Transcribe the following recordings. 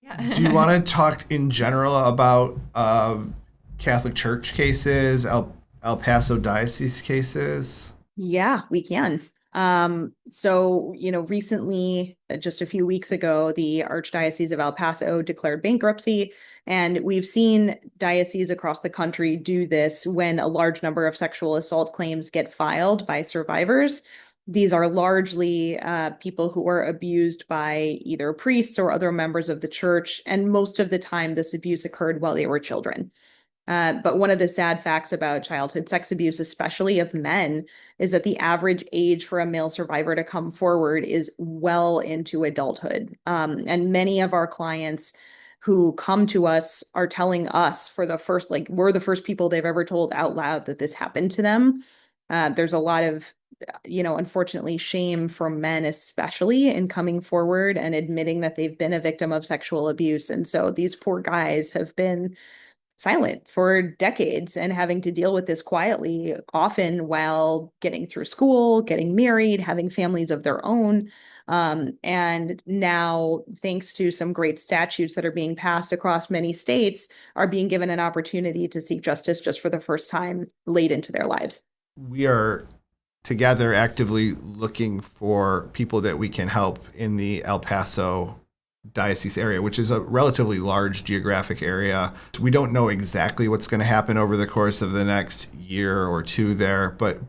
Do you want to talk in general about Catholic Church cases, El Paso Diocese cases? Yeah, we can. Recently, just a few weeks ago, the Archdiocese of El Paso declared bankruptcy, and we've seen dioceses across the country do this when a large number of sexual assault claims get filed by survivors. These are largely people who were abused by either priests or other members of the church, and most of the time, this abuse occurred while they were children. But one of the sad facts about childhood sex abuse, especially of men, is that the average age for a male survivor to come forward is well into adulthood. And many of our clients who come to us are telling us for the first, like, we're the first people they've ever told out loud that this happened to them. There's a lot of, unfortunately, shame for men, especially in coming forward and admitting that they've been a victim of sexual abuse. And so these poor guys have been silent for decades and having to deal with this quietly, often while getting through school, getting married, having families of their own. And now, thanks to some great statutes that are being passed across many states, are being given an opportunity to seek justice just for the first time late into their lives. We are together actively looking for people that we can help in the El Paso diocese area, which is a relatively large geographic area. We don't know exactly what's going to happen over the course of the next year or two there, but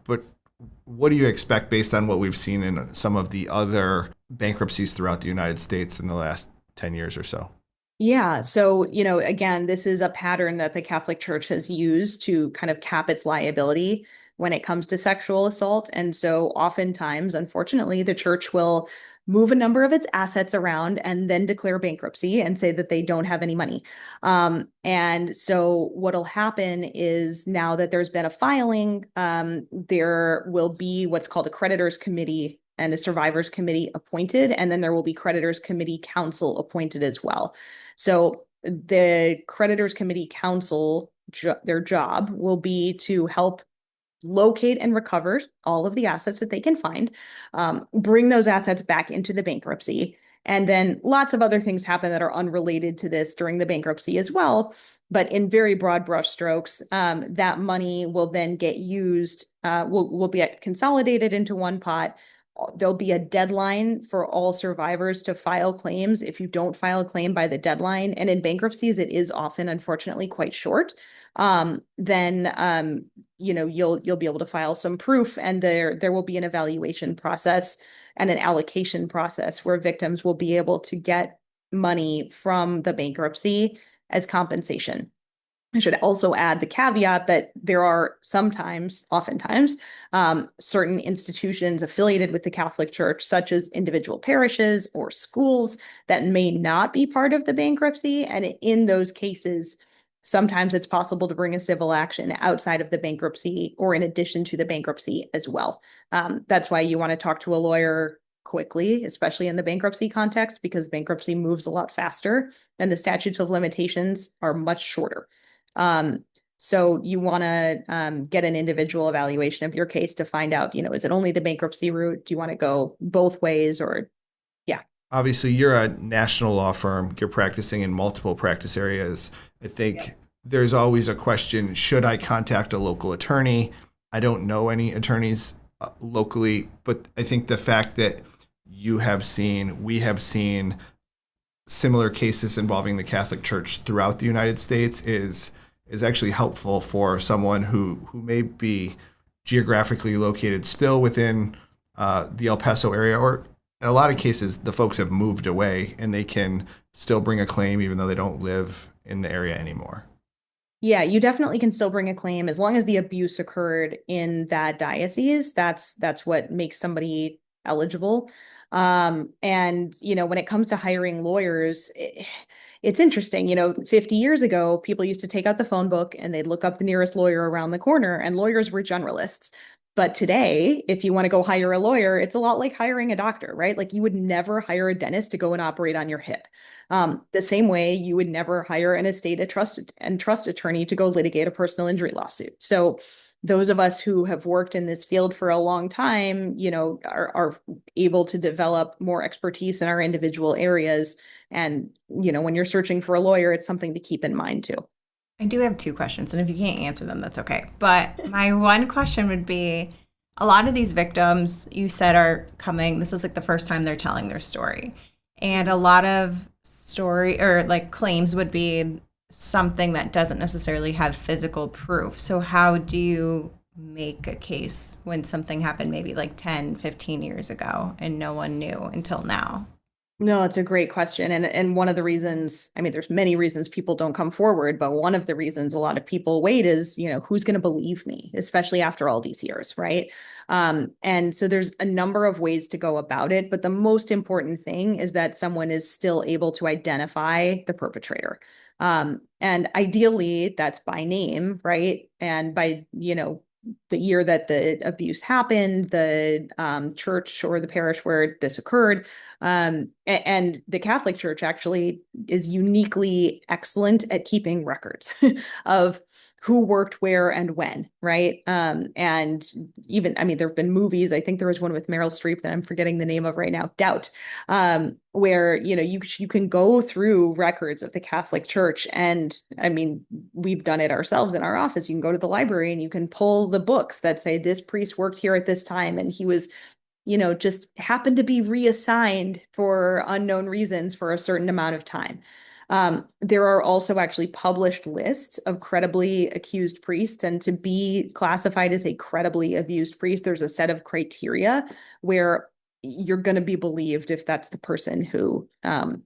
what do you expect based on what we've seen in some of the other bankruptcies throughout the United States in the last 10 years or so? Yeah. So, again, this is a pattern that the Catholic Church has used to kind of cap its liability when it comes to sexual assault. And so, oftentimes, unfortunately, the church will move a number of its assets around and then declare bankruptcy and say that they don't have any money. And so, what'll happen is now that there's been a filing, there will be what's called a creditors committee and a survivors committee appointed, and then there will be creditors committee counsel appointed as well. So the creditors committee counsel, their job will be to help locate and recover all of the assets that they can find, bring those assets back into the bankruptcy. And then lots of other things happen that are unrelated to this during the bankruptcy as well. But in very broad brush strokes, that money will then get used, will be consolidated into one pot. There'll be a deadline for all survivors to file claims. If you don't file a claim by the deadline, and in bankruptcies, it is often, unfortunately, quite short, then you'll be able to file some proof, and there will be an evaluation process and an allocation process where victims will be able to get money from the bankruptcy as compensation. I should also add the caveat that there are oftentimes, certain institutions affiliated with the Catholic Church, such as individual parishes or schools, that may not be part of the bankruptcy. And in those cases, sometimes it's possible to bring a civil action outside of the bankruptcy or in addition to the bankruptcy as well. That's why you want to talk to a lawyer quickly, especially in the bankruptcy context, because bankruptcy moves a lot faster and the statutes of limitations are much shorter. So you want to get an individual evaluation of your case to find out, is it only the bankruptcy route? Do you want to go both ways or, yeah. Obviously, you're a national law firm. You're practicing in multiple practice areas. I think there's always a question, should I contact a local attorney? I don't know any attorneys locally, but I think the fact that we have seen similar cases involving the Catholic Church throughout the United States is actually helpful for someone who may be geographically located still within the El Paso area, or in a lot of cases, the folks have moved away and they can still bring a claim even though they don't live in the area anymore. Yeah, you definitely can still bring a claim as long as the abuse occurred in that diocese. That's what makes somebody eligible. And when it comes to hiring lawyers, it's interesting. 50 years ago, people used to take out the phone book and they'd look up the nearest lawyer around the corner, and lawyers were generalists. But today, if you want to go hire a lawyer, it's a lot like hiring a doctor, right? Like you would never hire a dentist to go and operate on your hip. The same way you would never hire an estate a trust attorney to go litigate a personal injury lawsuit. So those of us who have worked in this field for a long time, are able to develop more expertise in our individual areas. And, when you're searching for a lawyer, it's something to keep in mind too. I do have two questions, and if you can't answer them, that's okay. But my one question would be, a lot of these victims you said are coming, this is like the first time they're telling their story. And a lot of story or like claims would be something that doesn't necessarily have physical proof. So how do you make a case when something happened maybe like 10, 15 years ago and no one knew until now? No, it's a great question. And one of the reasons, I mean, there's many reasons people don't come forward, but one of the reasons a lot of people wait is, who's going to believe me, especially after all these years, right? And so there's a number of ways to go about it, but the most important thing is that someone is still able to identify the perpetrator. And ideally, that's by name, right? And by, the year that the abuse happened, the church or the parish where this occurred. And the Catholic Church actually is uniquely excellent at keeping records of who worked where and when, right? And even, I mean, there have been movies. I think there was one with Meryl Streep that I'm forgetting the name of right now, Doubt, where, you can go through records of the Catholic Church. And I mean, we've done it ourselves in our office. You can go to the library and you can pull the books that say this priest worked here at this time and he was just happened to be reassigned for unknown reasons for a certain amount of time. There are also actually published lists of credibly accused priests, and to be classified as a credibly abused priest, there's a set of criteria where you're going to be believed if that's the person who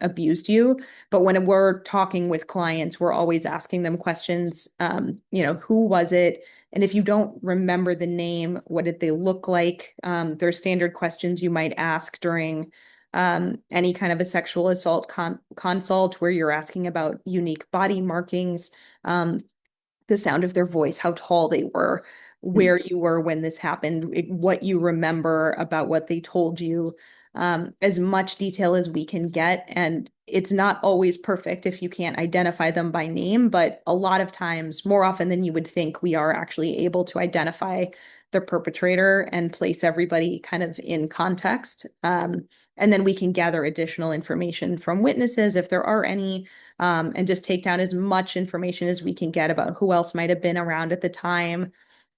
abused you. But when we're talking with clients, we're always asking them questions. Who was it? And if you don't remember the name, what did they look like? There's standard questions you might ask during any kind of a sexual assault consult where you're asking about unique body markings, the sound of their voice, how tall they were, where you were when this happened, what you remember about what they told you, as much detail as we can get. And it's not always perfect if you can't identify them by name, but a lot of times, more often than you would think, we are actually able to identify the perpetrator and place everybody kind of in context. And then we can gather additional information from witnesses if there are any, and just take down as much information as we can get about who else might have been around at the time.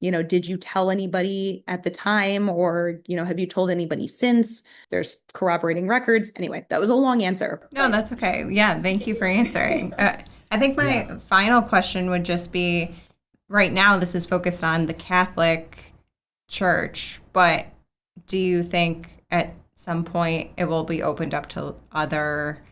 Did you tell anybody at the time, or, have you told anybody since? There's corroborating records. Anyway, that was a long answer. No, that's okay. Yeah, thank you for answering. I think my final question would just be, right now this is focused on the Catholic Church, but do you think at some point it will be opened up to other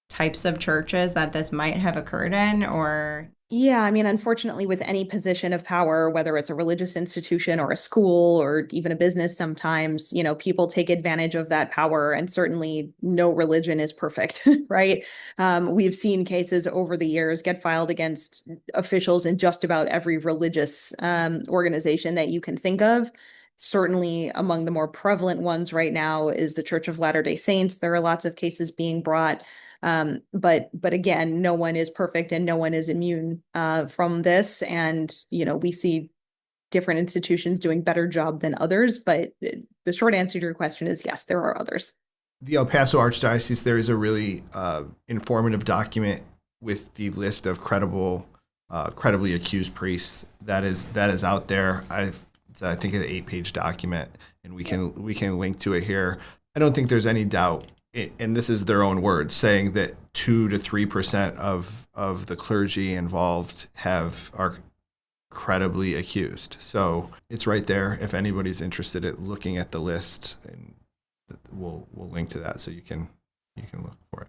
types of churches that this might have occurred in? Or Yeah, I mean, unfortunately, with any position of power, whether it's a religious institution or a school or even a business, sometimes, people take advantage of that power. And certainly no religion is perfect, right? We've seen cases over the years get filed against officials in just about every religious organization that you can think of. Certainly among the more prevalent ones right now is the Church of Latter-day Saints. There are lots of cases being brought. But again, no one is perfect and no one is immune from this. And, we see different institutions doing better job than others. But the short answer to your question is yes, there are others. The El Paso Archdiocese, there is a really informative document with the list of credibly accused priests that is out there. I think it's an 8-page document, and we can link to it here. I don't think there's any doubt, and this is their own words, saying that 2 to 3% of the clergy involved are credibly accused. So it's right there. If anybody's interested in looking at the list, and we'll link to that so you can look for it.